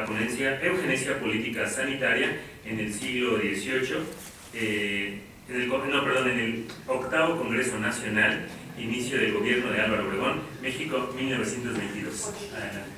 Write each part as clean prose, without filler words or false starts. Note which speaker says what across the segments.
Speaker 1: la ponencia Eugenesia Política Sanitaria en el siglo XVIII, en el 8º Congreso Nacional, inicio del gobierno de Álvaro Obregón, México, 1922. Adelante.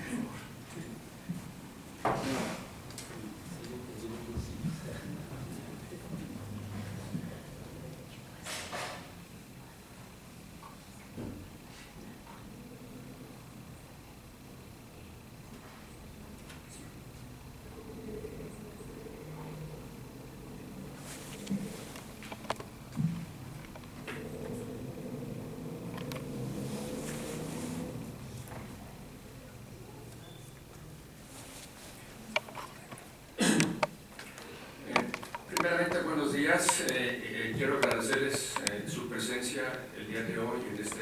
Speaker 2: Primeramente, buenos días. Quiero agradecerles su presencia el día de hoy en este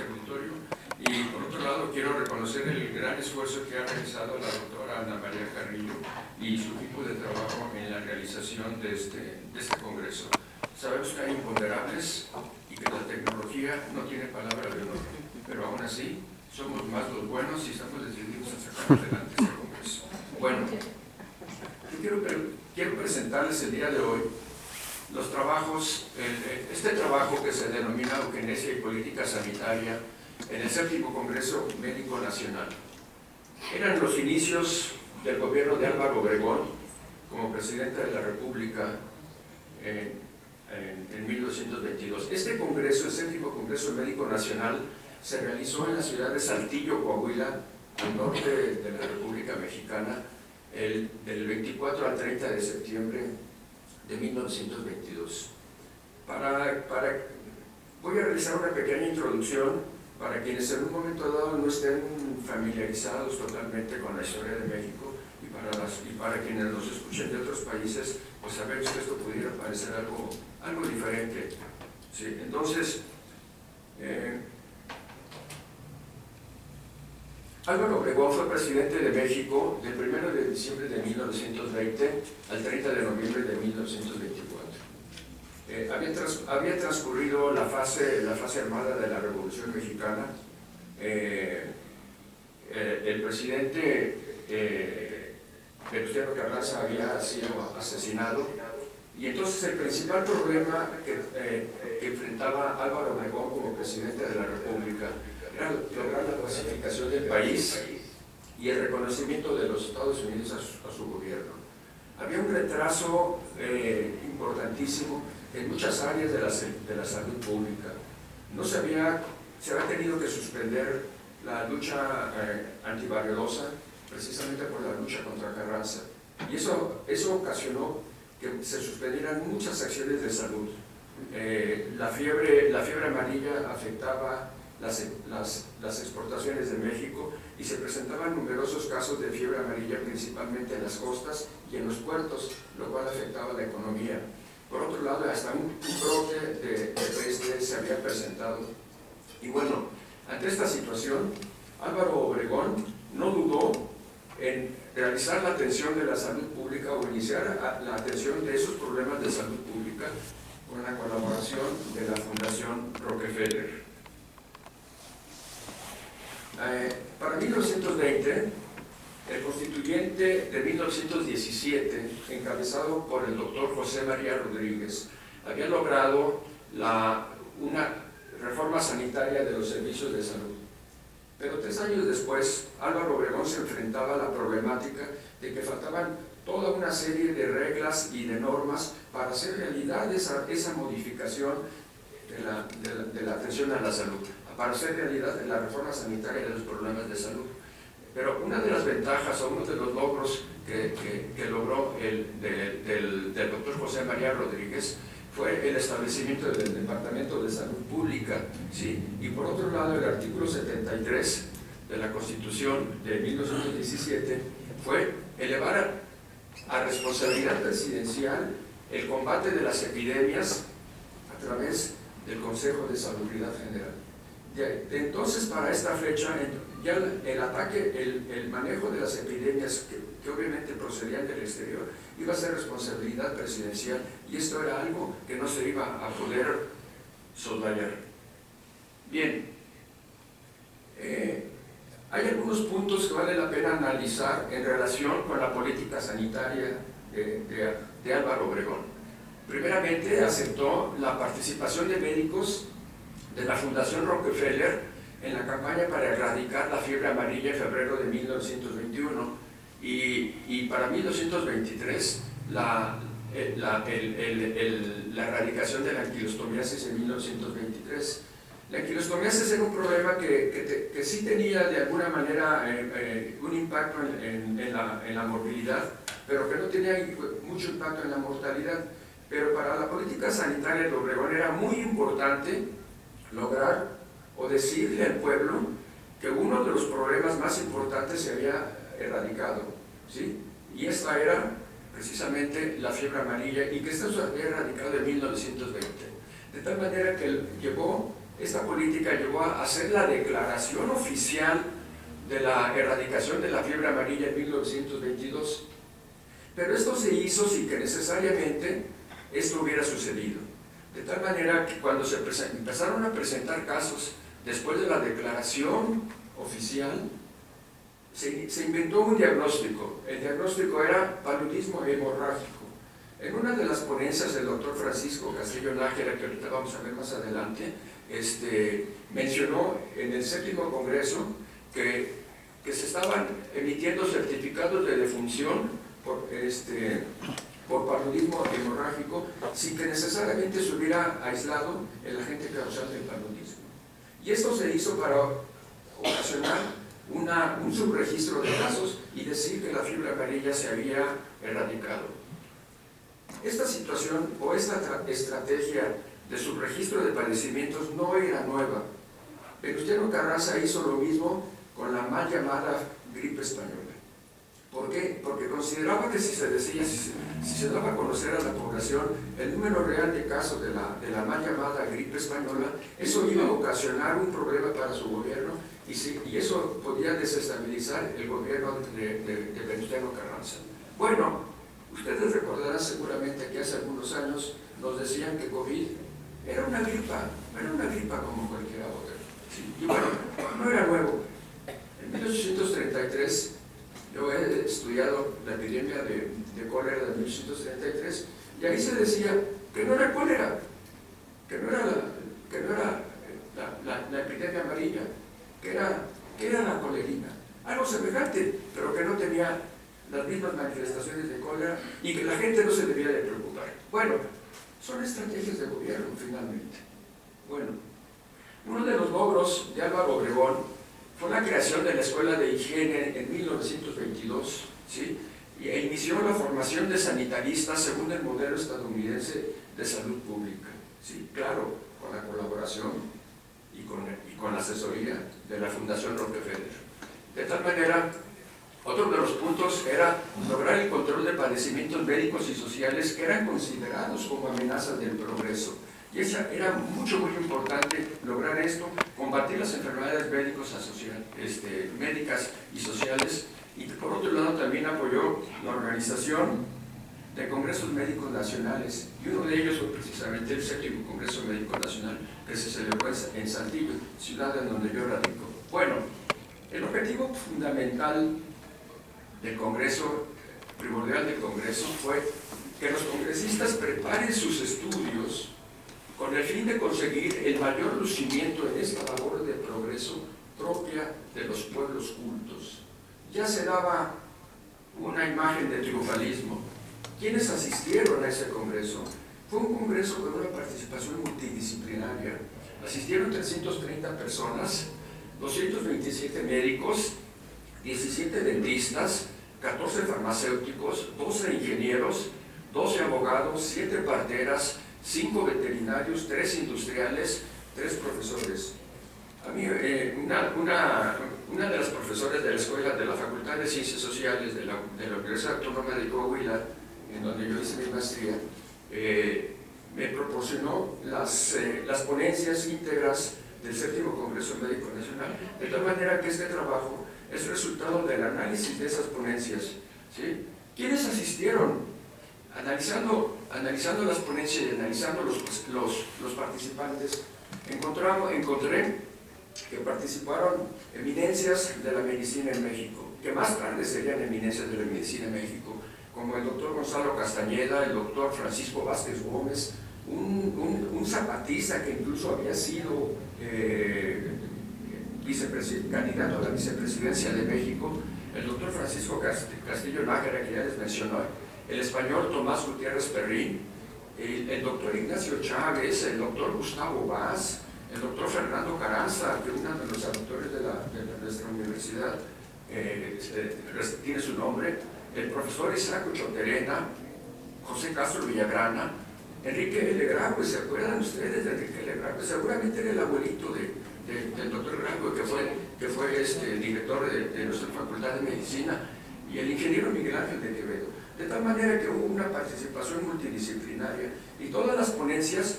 Speaker 2: auditorio. Y por otro lado, quiero reconocer el gran esfuerzo que ha realizado la doctora Ana María Carrillo y su equipo de trabajo en la realización de este congreso. Sabemos que hay imponderables y que la tecnología no tiene palabra de honor, pero aún así somos más los buenos y estamos decididos a sacar adelante este congreso. Bueno, quiero presentarles el día de hoy los trabajos, este trabajo que se denomina Eugenesia y Política Sanitaria en el 7º Congreso Médico Nacional. Eran los inicios del gobierno de Álvaro Obregón como presidente de la República en 1922. Este congreso, el 7º Congreso Médico Nacional, se realizó en la ciudad de Saltillo, Coahuila, al norte de la República Mexicana, del 24 al 30 de septiembre de 1922. Voy a realizar una pequeña introducción para quienes en un momento dado no estén familiarizados totalmente con la historia de México y para quienes nos escuchen de otros países, pues sabemos que esto pudiera parecer algo diferente. ¿Sí? Entonces, Álvaro Obregón fue presidente de México del 1 de diciembre de 1920 al 30 de noviembre de 1924. Había transcurrido la fase armada de la Revolución Mexicana. El presidente Venustiano Carranza había sido asesinado, y entonces el principal problema que enfrentaba Álvaro Obregón como presidente de la República era lograr la pacificación del país y el reconocimiento de los Estados Unidos a su gobierno. Había un retraso importantísimo en muchas áreas de la salud pública. Se había tenido que suspender la lucha antivariosa precisamente por la lucha contra Carranza, y eso ocasionó que se suspendieran muchas acciones de salud. La fiebre amarilla afectaba las exportaciones de México y se presentaban numerosos casos de fiebre amarilla, principalmente en las costas y en los puertos, lo cual afectaba la economía. Por otro lado, hasta un brote de peste se había presentado. Y bueno, ante esta situación, Álvaro Obregón no dudó en realizar la atención de la salud pública o iniciar la atención de esos problemas de salud pública con la colaboración de la Fundación Rockefeller. Para 1920, el constituyente de 1917, encabezado por el doctor José María Rodríguez, había logrado una reforma sanitaria de los servicios de salud. Pero 3 años después, Álvaro Obregón se enfrentaba a la problemática de que faltaban toda una serie de reglas y de normas para hacer realidad esa modificación de la atención a la salud, para hacer realidad la reforma sanitaria de los problemas de salud. Pero una de las ventajas o uno de los logros que logró del doctor José María Rodríguez fue el establecimiento del Departamento de Salud Pública, ¿sí? Y por otro lado, el artículo 73 de la Constitución de 1917 fue elevar a responsabilidad presidencial el combate de las epidemias a través del Consejo de Salubridad General. De entonces para esta fecha, ya el manejo de las epidemias que obviamente procedían del exterior iba a ser responsabilidad presidencial, y esto era algo que no se iba a poder soslayar. Bien, Hay algunos puntos que vale la pena analizar en relación con la política sanitaria de Álvaro Obregón. Primeramente, aceptó la participación de médicos de la Fundación Rockefeller en la campaña para erradicar la fiebre amarilla en febrero de 1921 y para 1923 la erradicación de la anquilostomiasis en 1923. La anquilostomiasis era un problema que sí tenía de alguna manera un impacto en la morbilidad, pero que no tenía mucho impacto en la mortalidad. Pero para la política sanitaria de Obregón era muy importante lograr o decirle al pueblo que uno de los problemas más importantes se había erradicado, ¿sí? Y esta era precisamente la fiebre amarilla, y que esto se había erradicado en 1920. De tal manera que esta política llevó a hacer la declaración oficial de la erradicación de la fiebre amarilla en 1922. Pero esto se hizo sin que necesariamente esto hubiera sucedido. De tal manera que cuando se empezaron a presentar casos después de la declaración oficial, se inventó un diagnóstico. El diagnóstico era paludismo hemorrágico. En una de las ponencias del doctor Francisco Castillo Nájera, que ahorita vamos a ver más adelante, mencionó en el 7º Congreso que se estaban emitiendo certificados de defunción por paludismo hemorrágico sin que necesariamente se hubiera aislado el agente causal del paludismo. Y esto se hizo para ocasionar un subregistro de casos y decir que la fiebre amarilla se había erradicado. Esta situación o esta estrategia de subregistro de padecimientos no era nueva. Venustiano Carranza hizo lo mismo con la mal llamada gripe española. ¿Por qué? Porque consideraba que si se daba a conocer a la población el número real de casos de la mal llamada gripe española, eso iba a ocasionar un problema para su gobierno y eso podía desestabilizar el gobierno de Venustiano Carranza. Bueno, ustedes recordarán seguramente que hace algunos años nos decían que COVID era una gripa como cualquier otra. ¿Sí? Y bueno, no era nuevo. En 1833, yo he estudiado la epidemia de cólera de 1833, y ahí se decía que no era cólera, que no era la epidemia amarilla, que era la colerina, algo semejante, pero que no tenía las mismas manifestaciones de cólera y que la gente no se debía de preocupar. Bueno, son estrategias de gobierno finalmente. Bueno, uno de los logros de Álvaro Obregón fue la creación de la Escuela de Higiene en 1922, ¿sí? E inició la formación de sanitaristas según el modelo estadounidense de salud pública, ¿sí? Claro, con la colaboración y con la asesoría de la Fundación Rockefeller. De tal manera, otro de los puntos era lograr el control de padecimientos médicos y sociales que eran considerados como amenazas del progreso. Y era muy importante lograr esto, combatir las enfermedades médicas y sociales, y por otro lado también apoyó la organización de congresos médicos nacionales, y uno de ellos fue precisamente el 7º Congreso Médico Nacional, que se celebró en Saltillo, ciudad en donde yo radico. Bueno, el objetivo fundamental del Congreso, primordial del Congreso, fue que los congresistas preparen sus estudios con el fin de conseguir el mayor lucimiento en esta labor de progreso propia de los pueblos cultos. Ya se daba una imagen de triunfalismo. ¿Quiénes asistieron a ese congreso? Fue un congreso con una participación multidisciplinaria. Asistieron 330 personas, 227 médicos, 17 dentistas, 14 farmacéuticos, 12 ingenieros, 12 abogados, 7 parteras, 5 veterinarios, 3 industriales, 3 profesores. A mí, una de las profesoras de la escuela de la Facultad de Ciencias Sociales de la Universidad Autónoma de Coahuila, en donde yo hice mi maestría, me proporcionó las ponencias íntegras del 7º Congreso Médico Nacional, de tal manera que este trabajo es resultado del análisis de esas ponencias, ¿sí? ¿Quiénes asistieron? Analizando las ponencias y analizando los participantes, encontré que participaron eminencias de la medicina en México, que más tarde serían eminencias de la medicina en México, como el doctor Gonzalo Castañeda, el doctor Francisco Vázquez Gómez, un zapatista que incluso había sido candidato a la vicepresidencia de México, el doctor Francisco Castillo Nájera, que ya les mencionó, el español Tomás Gutiérrez Perrín, el doctor Ignacio Chávez, el doctor Gustavo Vaz, el doctor Fernando Carranza, que es uno de los autores de nuestra universidad tiene su nombre, el profesor Isaac Choterena, José Castro Villagrana, Enrique L. Graue. ¿Se acuerdan ustedes de Enrique L. Graue? Seguramente era el abuelito del doctor Graue, que fue el director de nuestra Facultad de Medicina, y el ingeniero Miguel Ángel de Quevedo. De tal manera que hubo una participación multidisciplinaria y todas las ponencias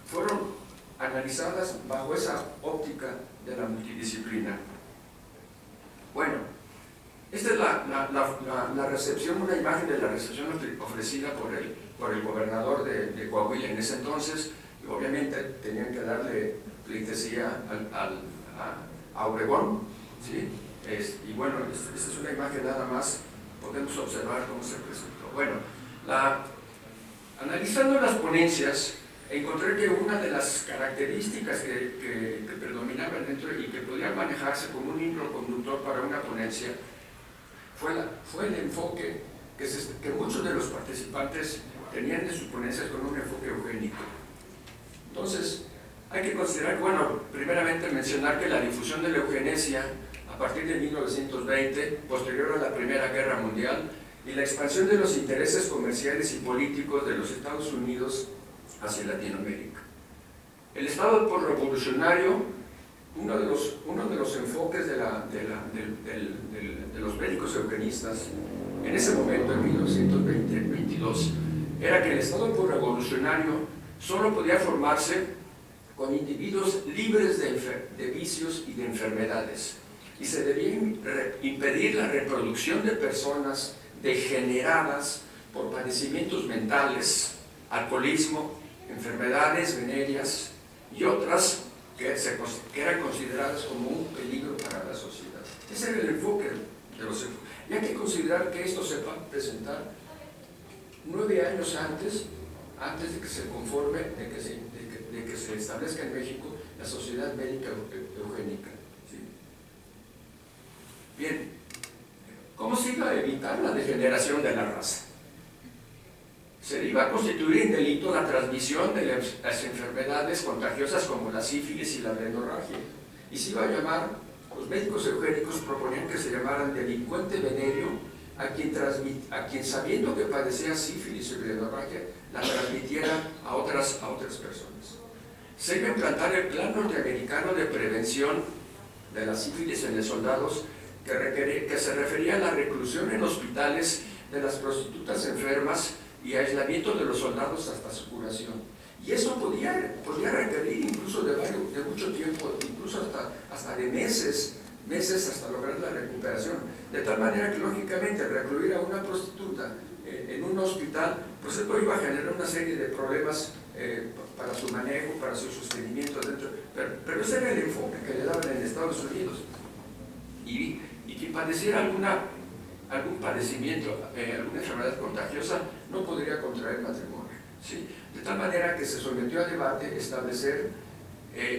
Speaker 2: fueron analizadas bajo esa óptica de la multidisciplina. Bueno, esta es la recepción, una imagen de la recepción ofrecida por el gobernador de Coahuila en ese entonces, y obviamente tenían que darle pleitesía a Obregón, ¿sí? Y bueno, esta es una imagen nada más, podemos observar cómo se presentó. Bueno, analizando las ponencias, encontré que una de las características que predominaban dentro y que podían manejarse como un hilo conductor para una ponencia fue el enfoque que muchos de los participantes tenían de sus ponencias con un enfoque eugénico. Entonces, hay que considerar, bueno, primeramente mencionar que la difusión de la eugenesia a partir de 1920, posterior a la Primera Guerra Mundial, y la expansión de los intereses comerciales y políticos de los Estados Unidos hacia Latinoamérica. El Estado postrevolucionario, uno de los enfoques de los médicos eugenistas, en ese momento, en 1922, era que el Estado postrevolucionario solo podía formarse con individuos libres de vicios y de enfermedades, y se debía impedir la reproducción de personas degeneradas por padecimientos mentales, alcoholismo, enfermedades venéreas y otras que eran consideradas como un peligro para la sociedad. Ese era el enfoque de los enfoques. Y hay que considerar que esto se va a presentar 9 años antes de que se conforme, de que se establezca en México la Sociedad Médica Eugénica. ¿Sí? Bien, ¿cómo se iba a evitar la degeneración de la raza? Se iba a constituir en delito la transmisión de las enfermedades contagiosas como la sífilis y la blenorragia, y se iba a llamar, los médicos eugénicos proponían que se llamaran delincuente venéreo a quien sabiendo que padecía sífilis y blenorragia la transmitiera a otras personas. Se iba a implantar el Plan Norteamericano de Prevención de la Sífilis en los soldados, que se refería a la reclusión en hospitales de las prostitutas enfermas y aislamiento de los soldados hasta su curación. Y eso podía requerir incluso de mucho tiempo, incluso hasta de meses hasta lograr la recuperación. De tal manera que, lógicamente, recluir a una prostituta en un hospital, pues esto iba a generar una serie de problemas para su manejo, para su sostenimiento dentro. Pero ese era el enfoque que le daban en Estados Unidos. Y quien padeciera algún padecimiento, alguna enfermedad contagiosa, no podría contraer matrimonio, ¿sí? De tal manera que se sometió a debate establecer,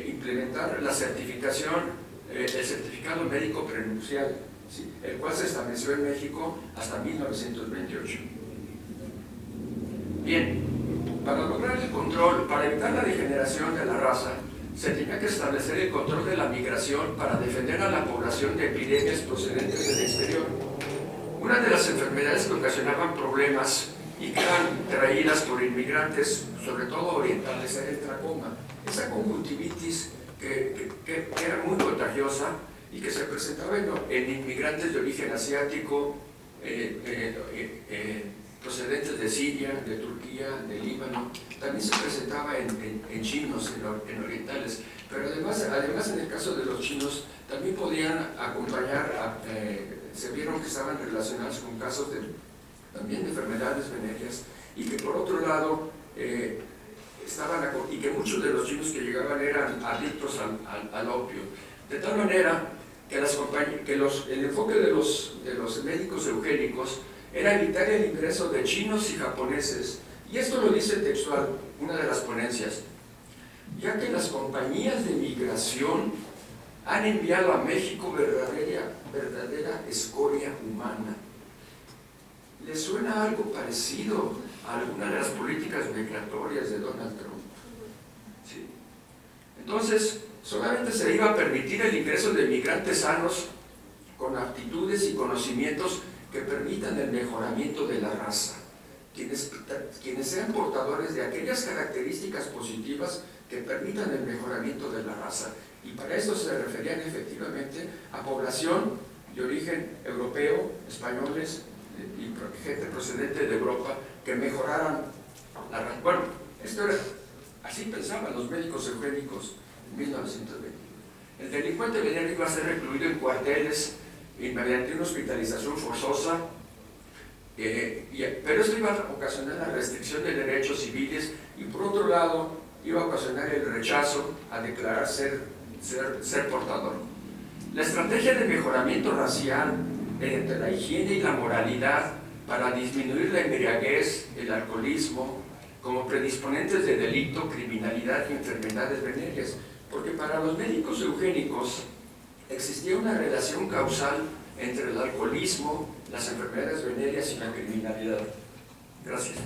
Speaker 2: implementar la certificación, el certificado médico prenupcial, ¿sí? El cual se estableció en México hasta 1928. Bien, para lograr el control, para evitar la degeneración de la raza, se tenía que establecer el control de la migración para defender a la población de epidemias procedentes del exterior. Una de las enfermedades que ocasionaban problemas y que eran traídas por inmigrantes, sobre todo orientales, era el tracoma. Esa conjuntivitis que era muy contagiosa y que se presentaba en inmigrantes de origen asiático, procedentes de Siria, de Turquía, de Líbano. También se presentaba en chinos, en orientales, pero además en el caso de los chinos también podían acompañar, se vieron que estaban relacionados con casos también de enfermedades venéreas, y que por otro lado y que muchos de los chinos que llegaban eran adictos al opio. De tal manera que, el enfoque de los médicos eugénicos era evitar el ingreso de chinos y japoneses, y esto lo dice textual una de las ponencias, ya que las compañías de migración han enviado a México verdadera escoria humana. ¿Les suena algo parecido a alguna de las políticas migratorias de Donald Trump? ¿Sí? Entonces, solamente se iba a permitir el ingreso de migrantes sanos con aptitudes y conocimientos que permitan el mejoramiento de la raza, quienes sean portadores de aquellas características positivas que permitan el mejoramiento de la raza. Y para eso se referían efectivamente a población de origen europeo, españoles y gente procedente de Europa que mejoraran la raza. Bueno, esto era, así pensaban los médicos eugénicos en 1920. El delincuente veneno iba a ser recluido en cuarteles y mediante una hospitalización forzosa, pero esto iba a ocasionar la restricción de derechos civiles y por otro lado iba a ocasionar el rechazo a declarar ser portador. La estrategia de mejoramiento racial entre la higiene y la moralidad para disminuir la embriaguez, el alcoholismo, como predisponentes de delito, criminalidad y enfermedades venéreas, porque para los médicos eugénicos existía una relación causal entre el alcoholismo, las enfermedades venéreas y la criminalidad. Gracias.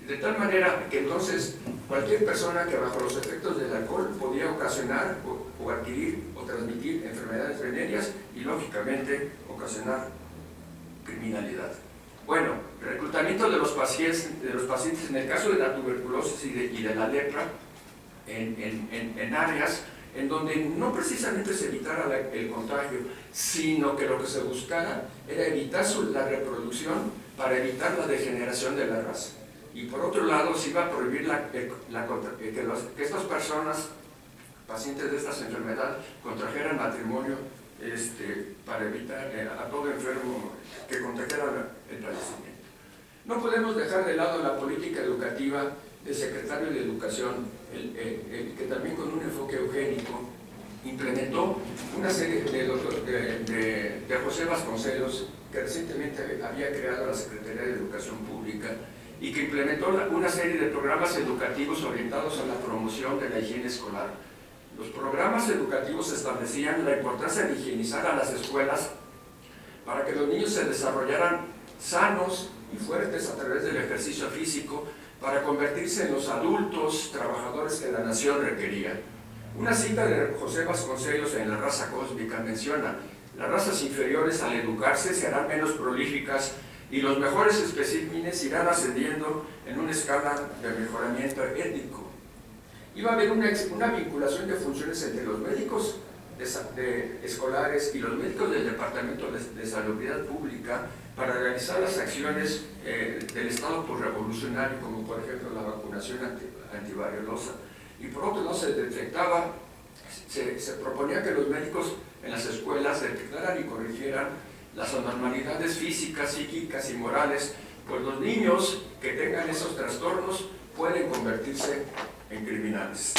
Speaker 2: De tal manera que entonces cualquier persona que bajo los efectos del alcohol podía ocasionar o adquirir o transmitir enfermedades venéreas y lógicamente ocasionar criminalidad. Bueno, reclutamiento de los pacientes en el caso de la tuberculosis y de la lepra en áreas en donde no precisamente se evitara el contagio, sino que lo que se buscara era evitar la reproducción para evitar la degeneración de la raza. Y por otro lado, se iba a prohibir que estas personas, pacientes de estas enfermedades, contrajeran matrimonio para evitar a todo enfermo que contrajera el padecimiento. No podemos dejar de lado la política educativa del secretario de Educación, que también con un enfoque eugénico implementó una serie de José Vasconcelos, que recientemente había creado la Secretaría de Educación Pública, y que implementó una serie de programas educativos orientados a la promoción de la higiene escolar. Los programas educativos establecían la importancia de higienizar a las escuelas para que los niños se desarrollaran sanos y fuertes a través del ejercicio físico para convertirse en los adultos trabajadores que la nación requería. Una cita de José Vasconcelos en La raza cósmica menciona: las razas inferiores al educarse se harán menos prolíficas y los mejores especímenes irán ascendiendo en una escala de mejoramiento étnico. Iba a haber una vinculación de funciones entre los médicos escolares y los médicos del Departamento de Salubridad Pública para realizar las acciones del Estado revolucionario, como por ejemplo la vacunación antivariosa. Y por otro lado se proponía que los médicos en las escuelas detectaran y corrigieran las anormalidades físicas, psíquicas y morales, pues los niños que tengan esos trastornos pueden convertirse en criminales.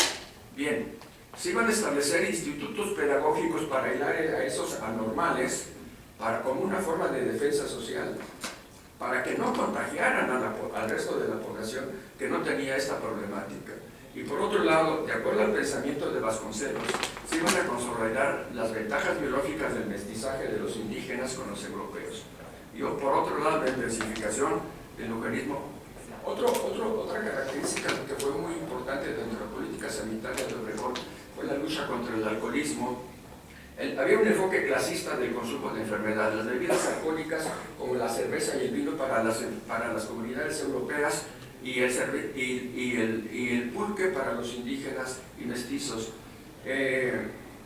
Speaker 2: Bien, se iban a establecer institutos pedagógicos para aislar a esos anormales como una forma de defensa social, para que no contagiaran al resto de la población que no tenía esta problemática. Y por otro lado, de acuerdo al pensamiento de Vasconcelos, se iban a consolidar las ventajas biológicas del mestizaje de los indígenas con los europeos. Y por otro lado, la intensificación del eugénismo. Otra característica que fue muy importante dentro de la política sanitaria de Obregón fue la lucha contra el alcoholismo. Había un enfoque clasista del consumo de enfermedades. Las bebidas alcohólicas, como la cerveza y el vino para las comunidades europeas, y el pulque para los indígenas y mestizos.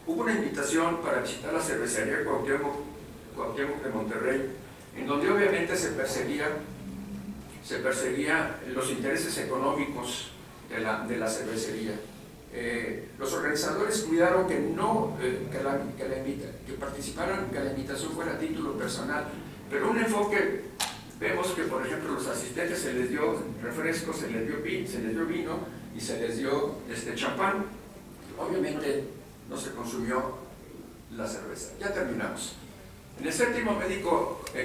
Speaker 2: Hubo una invitación para visitar la cervecería Cuauhtémoc de Monterrey, en donde obviamente se perseguía los intereses económicos de la cervecería. Los organizadores cuidaron que participaran, que la invitación fuera a título personal, pero un enfoque. Vemos que, por ejemplo, los asistentes se les dio refrescos, se les dio vino y se les dio champán. Obviamente no se consumió la cerveza. Ya terminamos. En el séptimo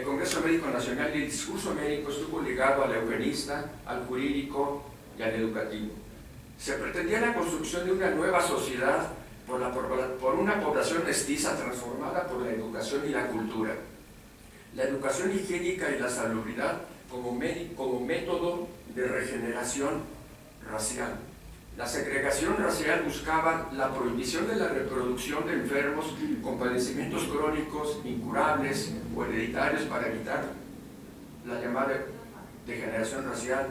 Speaker 2: Congreso Médico Nacional, el discurso médico estuvo ligado al eugenista, al jurídico y al educativo. Se pretendía la construcción de una nueva sociedad por una población mestiza transformada por la educación y la cultura. La educación higiénica y la salubridad como método de regeneración racial. La segregación racial buscaba la prohibición de la reproducción de enfermos con padecimientos crónicos, incurables o hereditarios para evitar la llamada degeneración racial.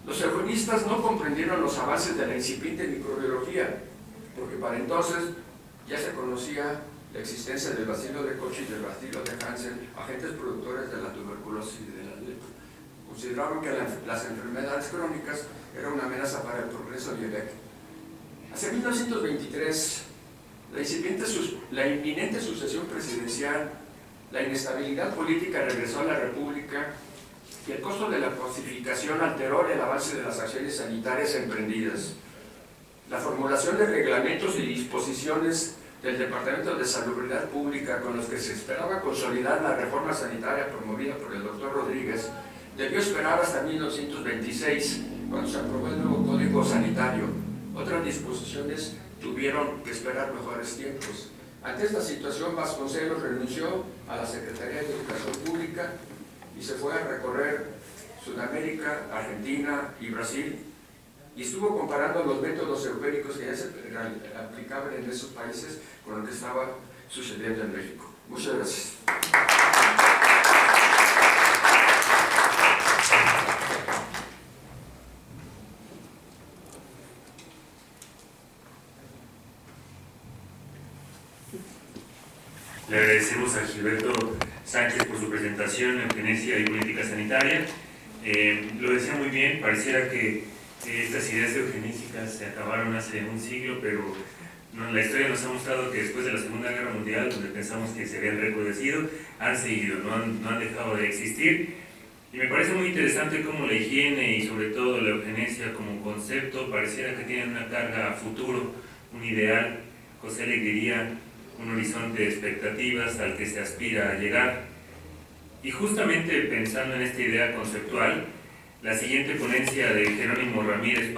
Speaker 2: Los eugenistas no comprendieron los avances de la incipiente microbiología, porque para entonces ya se conocía la existencia del bacilo de Koch y del bacilo de Hansen, agentes productores de la tuberculosis y de la lepra. Consideraron que las enfermedades crónicas eran una amenaza para el progreso bioético. Hacia 1923, la inminente sucesión presidencial, la inestabilidad política regresó a la República y el costo de la pacificación alteró el avance de las acciones sanitarias emprendidas. La formulación de reglamentos y disposiciones del Departamento de Salubridad Pública con los que se esperaba consolidar la reforma sanitaria promovida por el doctor Rodríguez debió esperar hasta 1926, cuando se aprobó el nuevo Código Sanitario. Otras disposiciones tuvieron que esperar mejores tiempos. Ante esta situación, Vasconcelos renunció a la Secretaría de Educación Pública y se fue a recorrer Sudamérica, Argentina y Brasil, y estuvo comparando los métodos eugénicos que ya se aplicaban en esos países con lo que estaba sucediendo en México. Muchas gracias.
Speaker 1: Le agradecemos a Gilberto Sánchez por su presentación en Eugenesia y Política Sanitaria. Lo decía muy bien, pareciera que estas ideas eugenésicas se acabaron hace un siglo, pero la historia nos ha mostrado que después de la Segunda Guerra Mundial, donde pensamos que se habían recrudecido, han seguido, no han dejado de existir. Y me parece muy interesante cómo la higiene y sobre todo la eugenesia como concepto pareciera que tienen una carga a futuro, un ideal, José le diría un horizonte de expectativas al que se aspira a llegar. Y justamente pensando en esta idea conceptual, la siguiente ponencia de Jerónimo Ramírez